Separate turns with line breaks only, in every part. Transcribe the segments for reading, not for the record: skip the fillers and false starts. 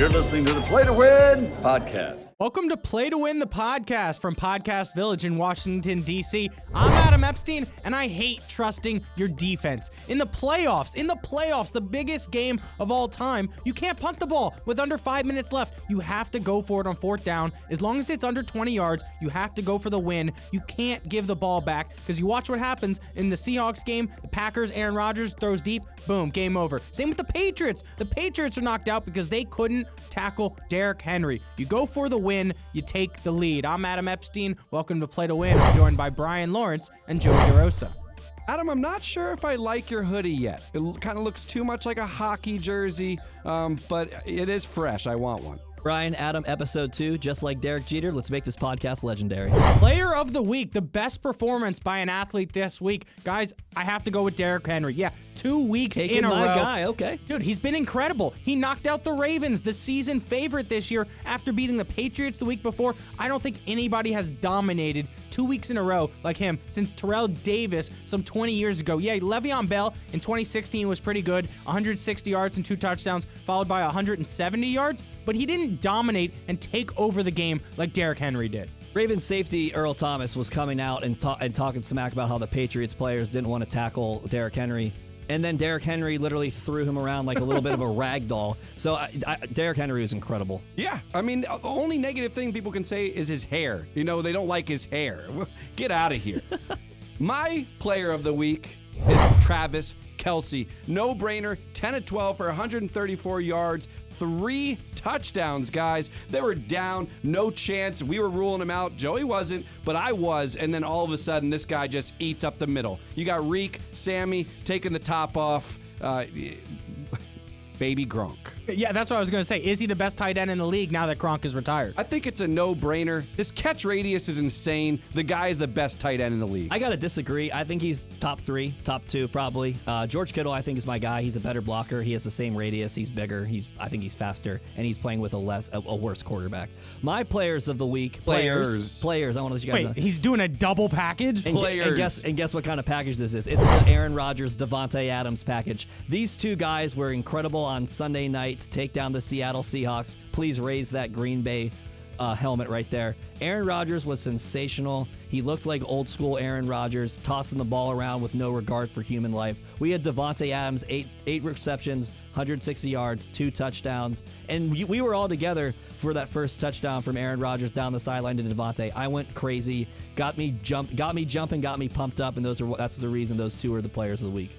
You're listening to the Play to Win podcast.
Welcome to Play to Win, the podcast from Podcast Village in Washington, D.C. I'm Adam Epstein, and I hate trusting your defense. In the playoffs, the biggest game of all time, you can't punt the ball with under 5 minutes left. You have to go for it on fourth down. As long as it's under 20 yards, you have to go for the win. You can't give the ball back because you watch what happens in the Seahawks game. The Packers, Aaron Rodgers throws deep, boom, game over. Same with the Patriots. The Patriots are knocked out because they couldn't tackle Derrick Henry. You go for the win, you take the lead. I'm Adam Epstein. Welcome to Play to Win. I'm joined by Bryan Lawrence and Joey DeRosa.
Adam, I'm not sure if I like your hoodie yet. It kind of looks too much like a hockey jersey, but it is fresh. I want one.
Bryan, Adam, episode 2, just like Derek Jeter. Let's make this podcast legendary.
Player of the week, the best performance by an athlete this week. Guys, I have to go with Derrick Henry. Yeah, 2 weeks
Taking
in a
my
row.
guy, okay.
Dude, he's been incredible. He knocked out the Ravens, the season favorite this year, after beating the Patriots the week before. I don't think anybody has dominated 2 weeks in a row like him since Terrell Davis some 20 years ago. Yeah, Le'Veon Bell in 2016 was pretty good, 160 yards and 2 touchdowns, followed by 170 yards, but he didn't dominate and take over the game like Derrick Henry did.
Ravens safety Earl Thomas was coming out and talking smack about how the Patriots players didn't want to tackle Derrick Henry. And then Derrick Henry literally threw him around like a little bit of a rag doll. So Derrick Henry was incredible.
Yeah, I mean, the only negative thing people can say is his hair. You know, they don't like his hair. Get out of here. My player of the week is Travis Kelce. No-brainer, 10 of 12 for 134 yards, 3 touchdowns, guys. They were down, no chance. We were ruling him out. Joey wasn't, but I was. And then all of a sudden, this guy just eats up the middle. You got Reek, Sammy taking the top off. Baby Gronk.
Yeah, that's what I was going to say. Is he the best tight end in the league now that Gronk is retired?
I think it's a no-brainer. His catch radius is insane. The guy is the best tight end in the league.
I got to disagree. I think he's top 3, top 2 probably. George Kittle, I think, is my guy. He's a better blocker. He has the same radius. He's bigger. I think he's faster, and he's playing with a worse quarterback. My players of the week. Players. I want to let you guys know.
Wait, he's doing a double package?
And guess what kind of package this is? It's the Aaron Rodgers, Devontae Adams package. These two guys were incredible on Sunday night to take down the Seattle Seahawks. Please raise that Green Bay helmet right there. Aaron Rodgers was sensational. He looked like old school Aaron Rodgers, tossing the ball around with no regard for human life. We had Devontae Adams, eight receptions, 160 yards, 2 touchdowns, and we were all together for that first touchdown from Aaron Rodgers down the sideline to Devontae. I went crazy, got me jumping, got me pumped up, and that's the reason those two are the players of the week.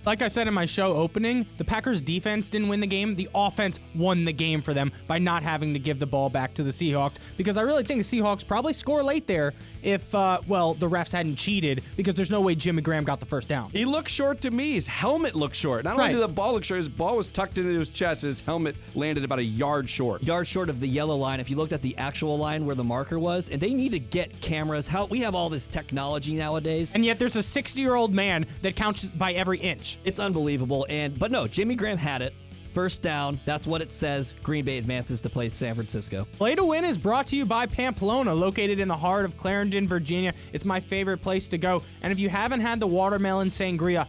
Like I said in my show opening, the Packers defense didn't win the game. The offense won the game for them by not having to give the ball back to the Seahawks, because I really think the Seahawks probably score late there if, the refs hadn't cheated, because there's no way Jimmy Graham got the first down.
He looked short to me. His helmet looked short. Not only did the ball look short, his ball was tucked into his chest. His helmet landed about a yard short.
Yard short of the yellow line. If you looked at the actual line where the marker was, and they need to get cameras. We have all this technology nowadays.
And yet there's a 60-year-old man that counts by every inch.
It's unbelievable. But no, Jimmy Graham had it. First down, that's what it says. Green Bay advances to play San Francisco.
Play to Win is brought to you by Pamplona, located in the heart of Clarendon, Virginia. It's my favorite place to go. And if you haven't had the watermelon sangria,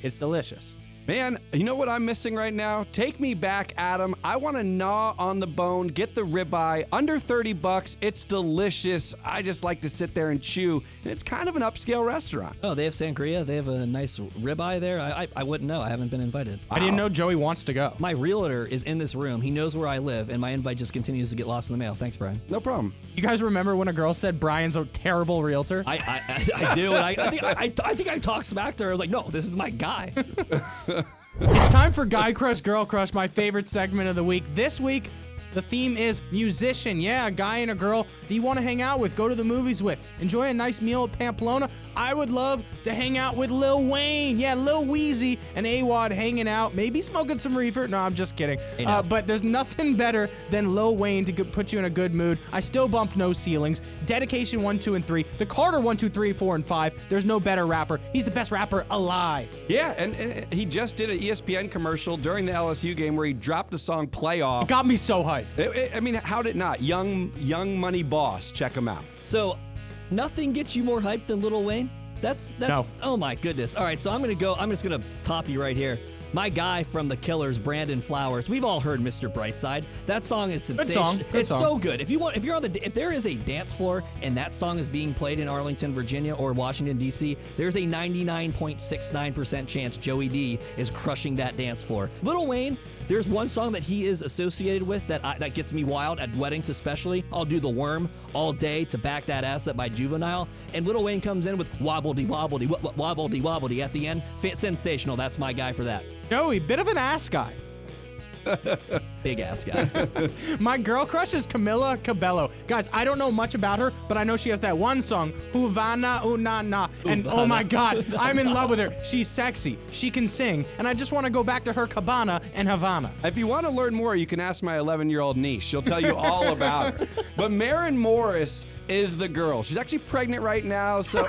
it's delicious.
Man, you know what I'm missing right now? Take me back, Adam. I want to gnaw on the bone, get the ribeye. Under $30, it's delicious. I just like to sit there and chew. And it's kind of an upscale restaurant.
Oh, they have sangria? They have a nice ribeye there? I wouldn't know. I haven't been invited.
I didn't know Joey wants to go.
My realtor is in this room. He knows where I live, and my invite just continues to get lost in the mail. Thanks, Bryan.
No problem.
You guys remember when a girl said Bryan's a terrible realtor?
I do, and I think I talked smack to her. I was like, no, this is my guy.
It's time for Guy Crush, Girl Crush, my favorite segment of the week. This week, the theme is musician. Yeah, a guy and a girl that you want to hang out with, go to the movies with, enjoy a nice meal at Pamplona. I would love to hang out with Lil Wayne. Yeah, Lil Weezy and AWOD hanging out, maybe smoking some reefer. No, I'm just kidding. But there's nothing better than Lil Wayne to put you in a good mood. I still bump No Ceilings. Dedication 1, 2, and 3. The Carter 1, 2, 3, 4, and 5. There's no better rapper. He's the best rapper alive.
Yeah, and he just did an ESPN commercial during the LSU game where he dropped the song Playoff.
It got me so hyped.
I mean, how did it not? Young Money Boss. Check him out.
So, nothing gets you more hyped than Lil Wayne? That's
no.
Oh my goodness. All right, so I'm just gonna top you right here. My guy from The Killers, Brandon Flowers. We've all heard Mr. Brightside. That song is sensational.
Good
It's
song.
so good. If there is a dance floor and that song is being played in Arlington, Virginia or Washington, D.C., there's a 99.69% chance Joey D is crushing that dance floor. Lil Wayne, there's one song that he is associated with that gets me wild at weddings especially. I'll do The Worm all day to back that ass up by Juvenile. And Lil Wayne comes in with wobbledy wobbledy wobbledy wobbledy at the end. Sensational. That's my guy for that.
Joey, bit of an ass guy.
Big ass guy.
My girl crush is Camila Cabello. Guys, I don't know much about her, but I know she has that one song, Havana Una Na. And oh my God, I'm in love with her. She's sexy, she can sing, and I just want to go back to her Cabana and Havana.
If you want to learn more, you can ask my 11-year-old niece. She'll tell you all about her. But Maren Morris is the girl. She's actually pregnant right now, so...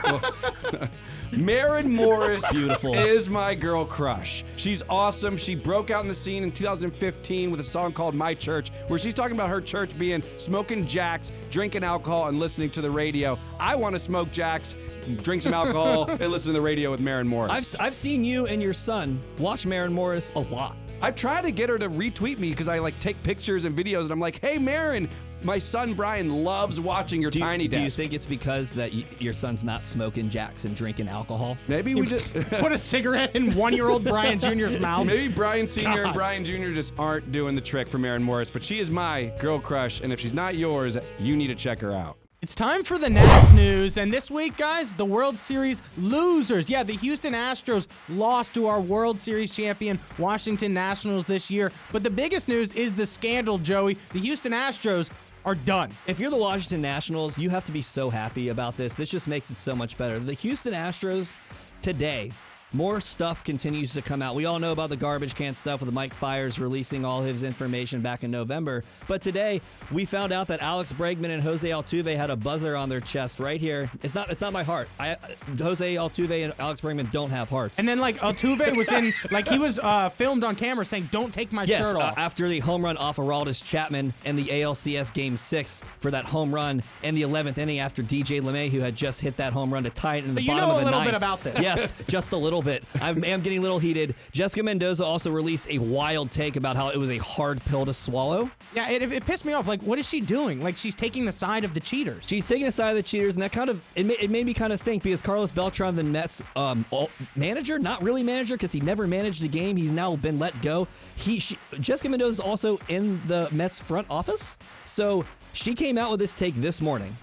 Maren Morris
Beautiful.
is my girl crush. She's awesome. She broke out in the scene in 2015 with a song called My Church, where she's talking about her church being smoking jacks, drinking alcohol, and listening to the radio. I want to smoke jacks, drink some alcohol, and listen to the radio with Maren Morris.
I've seen you and your son watch Maren Morris a lot.
I've tried to get her to retweet me because I take pictures and videos, and I'm like, hey, Maren, my son Bryan loves watching your tiny desk.
Do you think it's because that your son's not smoking jacks and drinking alcohol?
Maybe we just
Put a cigarette in 1-year-old Bryan Jr.'s mouth.
Maybe Bryan Sr. and
God.
Bryan Jr. just aren't doing the trick for Maren Morris, but she is my girl crush, and if she's not yours, you need to check her out.
It's time for the Nats news, and this week, guys, the World Series losers. Yeah, the Houston Astros lost to our World Series champion Washington Nationals this year, but the biggest news is the scandal, Joey. The Houston Astros are done.
If you're the Washington Nationals, you have to be so happy about this. This just makes it so much better. The Houston Astros today, more stuff continues to come out. We all know about the garbage can stuff with Mike Fiers releasing all his information back in November. But today, we found out that Alex Bregman and Jose Altuve had a buzzer on their chest right here. It's not my heart. Jose Altuve and Alex Bregman don't have hearts.
And then, Altuve was in, he was filmed on camera saying, don't take my shirt off.
After the home run off Aroldis Chapman and the ALCS Game 6 for that home run in the 11th inning after DJ LeMay, who had just hit that home run to tie it in the bottom of the ninth.
You know a little bit about this.
Yes, just a little bit. I am getting a little heated. Jessica Mendoza also released a wild take about how it was a hard pill to swallow.
Yeah, it pissed me off. What is she doing? She's taking the side of the cheaters.
She's taking the side of the cheaters, and that it made me kind of think, because Carlos Beltran, the Mets manager, not really manager because he never managed the game. He's now been let go. Jessica Mendoza is also in the Mets front office, so she came out with this take this morning.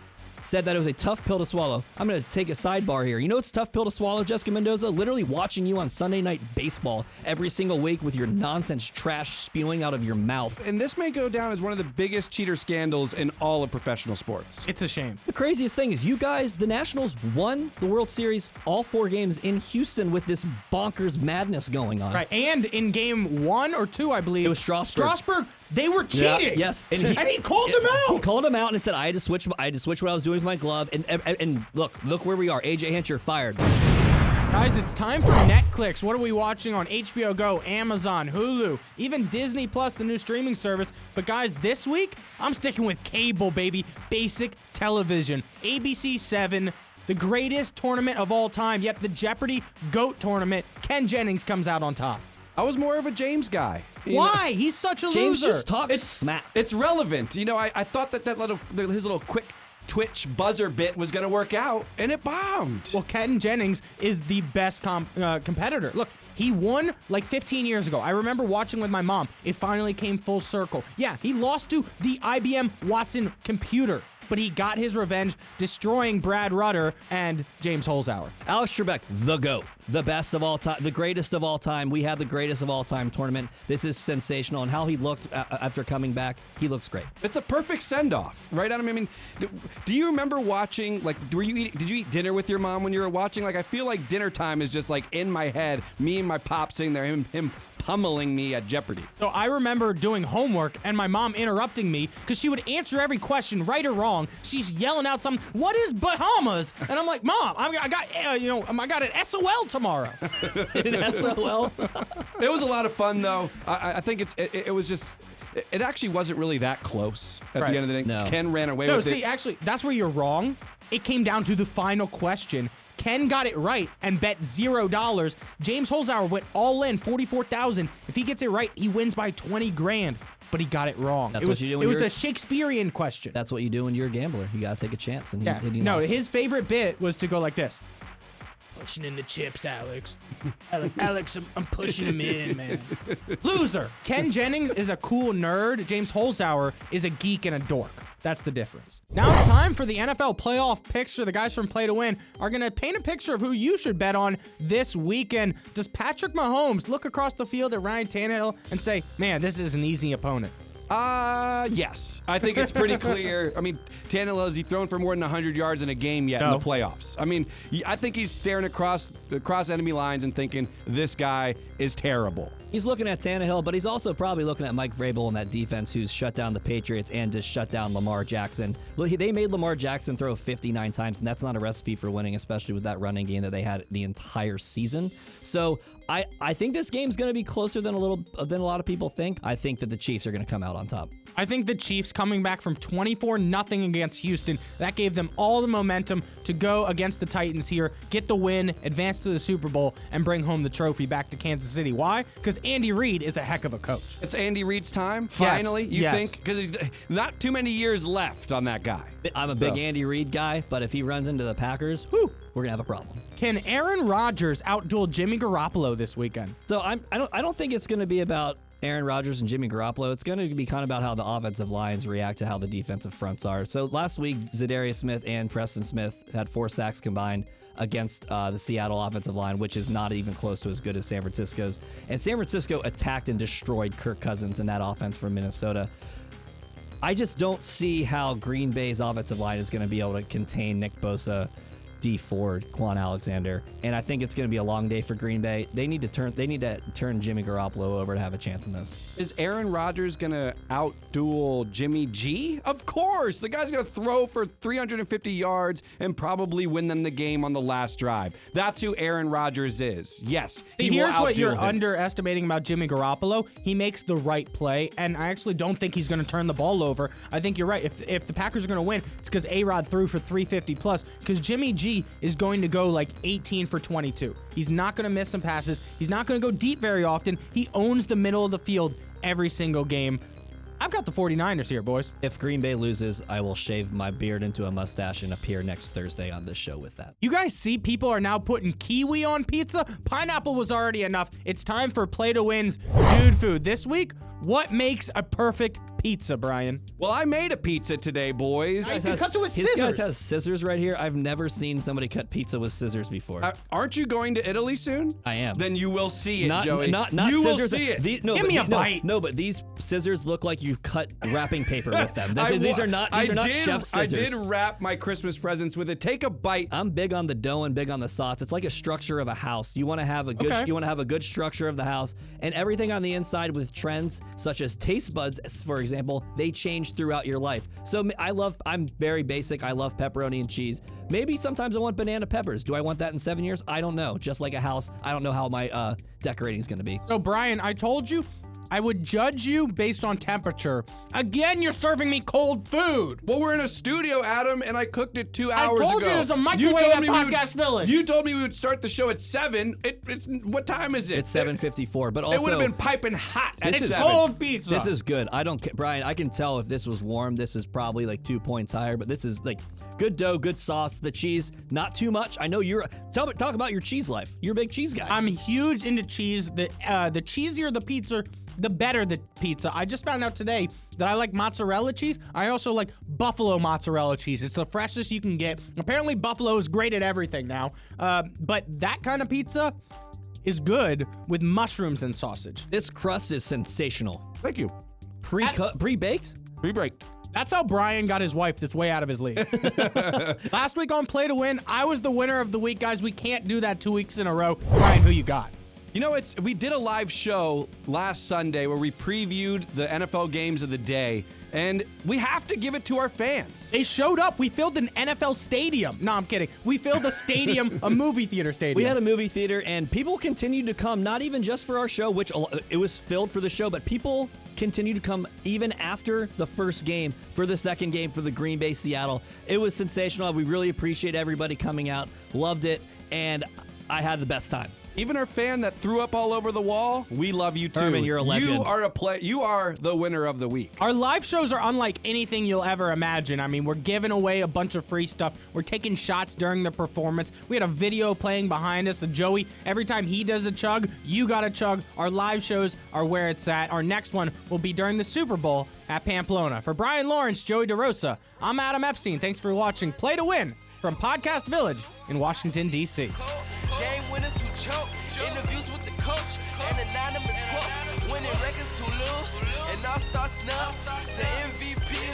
Said that it was a tough pill to swallow. I'm going to take a sidebar here. You know what's a tough pill to swallow, Jessica Mendoza? Literally watching you on Sunday Night Baseball every single week with your nonsense trash spewing out of your mouth.
And this may go down as one of the biggest cheater scandals in all of professional sports.
It's a shame.
The craziest thing is you guys, the Nationals, won the World Series all 4 games in Houston with this bonkers madness going on.
Right, and in game 1 or 2, I believe.
It was Strasburg.
They were cheating.
Yeah, yes.
And he called them out.
He called them out and said, I had to switch what I was doing with my glove. And look where we are. AJ Hinch fired.
Guys, it's time for Netflix. What are we watching on HBO Go, Amazon, Hulu, even Disney Plus, the new streaming service? But guys, this week, I'm sticking with cable, baby. Basic television. ABC 7, the greatest tournament of all time. Yep, the Jeopardy GOAT tournament. Ken Jennings comes out on top.
I was more of a James guy.
Why? He's such a
James
loser.
just talks smack.
It's relevant. I thought that his little quick Twitch buzzer bit was going to work out, and it bombed.
Well, Ken Jennings is the best competitor. Look, he won 15 years ago. I remember watching with my mom. It finally came full circle. Yeah, he lost to the IBM Watson computer, but he got his revenge, destroying Brad Rutter and James Holzhauer.
Alex Trebek, the GOAT, the best of all time, the greatest of all time. We had the greatest of all time tournament. This is sensational, and how he looked after coming back, he looks great.
It's a perfect send-off, right, Adam? I mean, do you remember watching, did you eat dinner with your mom when you were watching? I feel like dinner time is just in my head, me and my pop sitting there, him pummeling me at Jeopardy.
So I remember doing homework and my mom interrupting me because she would answer every question right or wrong. She's yelling out something. What is Bahamas? And I'm like, Mom, I got an SOL tomorrow.
An SOL.
It was a lot of fun though. I think it was just. It actually wasn't really that close at the end of the day.
No.
Ken ran away
No,
with it.
see, actually, that's where you're wrong. It came down to the final question. Ken got it right and bet $0. James Holzhauer went all in, 44,000. If he gets it right, he wins by 20 grand. But he got it wrong.
That's what you do when
It was
you're-
a Shakespearean question.
That's what you do when you're a gambler. You got to take a chance. And
Yeah.
he
No,
lost.
his favorite bit was to go like this. Pushing in the chips, Alex. Alex, I'm pushing him in, man. Loser. Ken Jennings is a cool nerd. James Holzhauer is a geek and a dork. That's the difference. Now it's time for the NFL playoff picture. The guys from Play to Win are going to paint a picture of who you should bet on this weekend. Does Patrick Mahomes look across the field at Ryan Tannehill and say, man, this is an easy opponent?
Yes. I think it's pretty clear. I mean, Tannehill, has he thrown for more than 100 yards in a game yet in
No.
the playoffs? I mean, I think he's staring across enemy lines and thinking, this guy is terrible.
He's looking at Tannehill, but he's also probably looking at Mike Vrabel and that defense who's shut down the Patriots and just shut down Lamar Jackson. Well, they made Lamar Jackson throw 59 times, and that's not a recipe for winning, especially with that running game that they had the entire season. So I think this game's going to be closer than a lot of people think. I think that the Chiefs are going to come out on top.
I think the Chiefs coming back from 24-0 against Houston, that gave them all the momentum to go against the Titans here, get the win, advance to the Super Bowl, and bring home the trophy back to Kansas City. Why? Because Andy Reid is a heck of a coach.
It's Andy Reid's time, finally, you
Yes.
think? Because he's not too many years left on that guy.
I'm a big Andy Reid guy, but if he runs into the Packers, we're going to have a problem.
Can Aaron Rodgers outduel Jimmy Garoppolo this weekend?
So I don't think it's going to be about Aaron Rodgers and Jimmy Garoppolo. It's going to be kind of about how the offensive lines react to how the defensive fronts are. So last week, Zadarius Smith and Preston Smith had 4 sacks combined against the Seattle offensive line, which is not even close to as good as San Francisco's. And San Francisco attacked and destroyed Kirk Cousins in that offense from Minnesota. I just don't see how Green Bay's offensive line is going to be able to contain Nick Bosa, D Ford, Quan Alexander, and I think it's going to be a long day for Green Bay. They need to turn Jimmy Garoppolo over to have a chance in this.
Is Aaron Rodgers going to outduel Jimmy G? Of course. The guy's going to throw for 350 yards and probably win them the game on the last drive. That's who Aaron Rodgers is. Yes,
See,
he
here's
will
what you're
outduel him.
underestimating about Jimmy Garoppolo. He makes the right play, and I actually don't think he's going to turn the ball over. I think you're right. If the Packers are going to win, it's because A-Rod threw for 350 plus, because Jimmy G is going to go like 18 for 22. He's not going to miss some passes. He's not going to go deep very often. He owns the middle of the field every single game. I've got the 49ers here, boys.
If Green Bay loses, I will shave my beard into a mustache and appear next Thursday on this show with that.
You guys see people are now putting kiwi on pizza? Pineapple was already enough. It's time for Play to Win's Dude Food. This week, what makes a perfect pizza, Brian?
Well, I made a pizza today, boys.
Nice. He cuts it with
His
scissors.
guys has scissors right here. I've never seen somebody cut pizza with scissors before.
Aren't you going to Italy soon?
I am.
Then you will see it,
not
Joey.
not
you
scissors.
will see it.
Give me a bite.
No, but these scissors look like you cut wrapping paper with them. These are not chef scissors.
I did wrap my Christmas presents with it. Take a bite.
I'm big on the dough and big on the sauce. It's like a structure of a house. You want to have a good
Okay.
you want to have a good structure of the house, and everything on the inside with trends such as taste buds, for example, they change throughout your life. So I'm very basic. I love pepperoni and cheese. Maybe sometimes I want banana peppers. Do I want that in 7 years? I don't know. Just like a house, I don't know how my decorating is going to be.
So, Brian, I told you I would judge you based on temperature. Again, you're serving me cold food.
Well, we're in a studio, Adam, and I cooked it 2 hours ago.
told you there's a microwave
You told
at
me we would-
Podcast Village.
You told me we would start the show at 7. It's what time is it?
It's 7:54, but also
It would have been piping hot at
This is
7.
Cold pizza.
This is good. I don't care, Brian. I can tell if this was warm. This is probably like 2 points higher, but this is like good dough, good sauce. The cheese, not too much. I know you're. Talk about your cheese life. You're a big cheese guy.
I'm huge into cheese. The cheesier the pizza, the better the pizza. I just found out today that I like mozzarella cheese. I also like buffalo mozzarella cheese. It's the freshest you can get. Apparently, buffalo is great at everything now. But that kind of pizza is good with mushrooms and sausage.
This crust is sensational.
Thank you.
Pre-baked?
Pre-break.
That's how Bryan got his wife that's way out of his league. Last week on Play to Win, I was the winner of the week, guys. We can't do that 2 weeks in a row. Brian, who you got?
You know, we did a live show last Sunday where we previewed the NFL games of the day. And we have to give it to our fans.
They showed up. We filled an NFL stadium. No, I'm kidding. We filled a stadium, a movie theater stadium.
We had a movie theater, and people continued to come, not even just for our show, which it was filled for the show, but people continued to come even after the first game for the second game for the Green Bay Seattle. It was sensational. We really appreciate everybody coming out. Loved it, and I had the best time.
Even our fan that threw up all over the wall, we love you too.
Herman, you're a legend.
You are the winner of the week.
Our live shows are unlike anything you'll ever imagine. I mean, we're giving away a bunch of free stuff. We're taking shots during the performance. We had a video playing behind us of Joey. Every time he does a chug, you got to chug. Our live shows are where it's at. Our next one will be during the Super Bowl at Pamplona. For Bryan Lawrence, Joey DeRosa, I'm Adam Epstein. Thanks for watching Play to Win from Podcast Village in Washington, D.C.
Game winners who choke, interviews with the coach, and anonymous quotes, winning records who lose, and all-star snubs to MVP.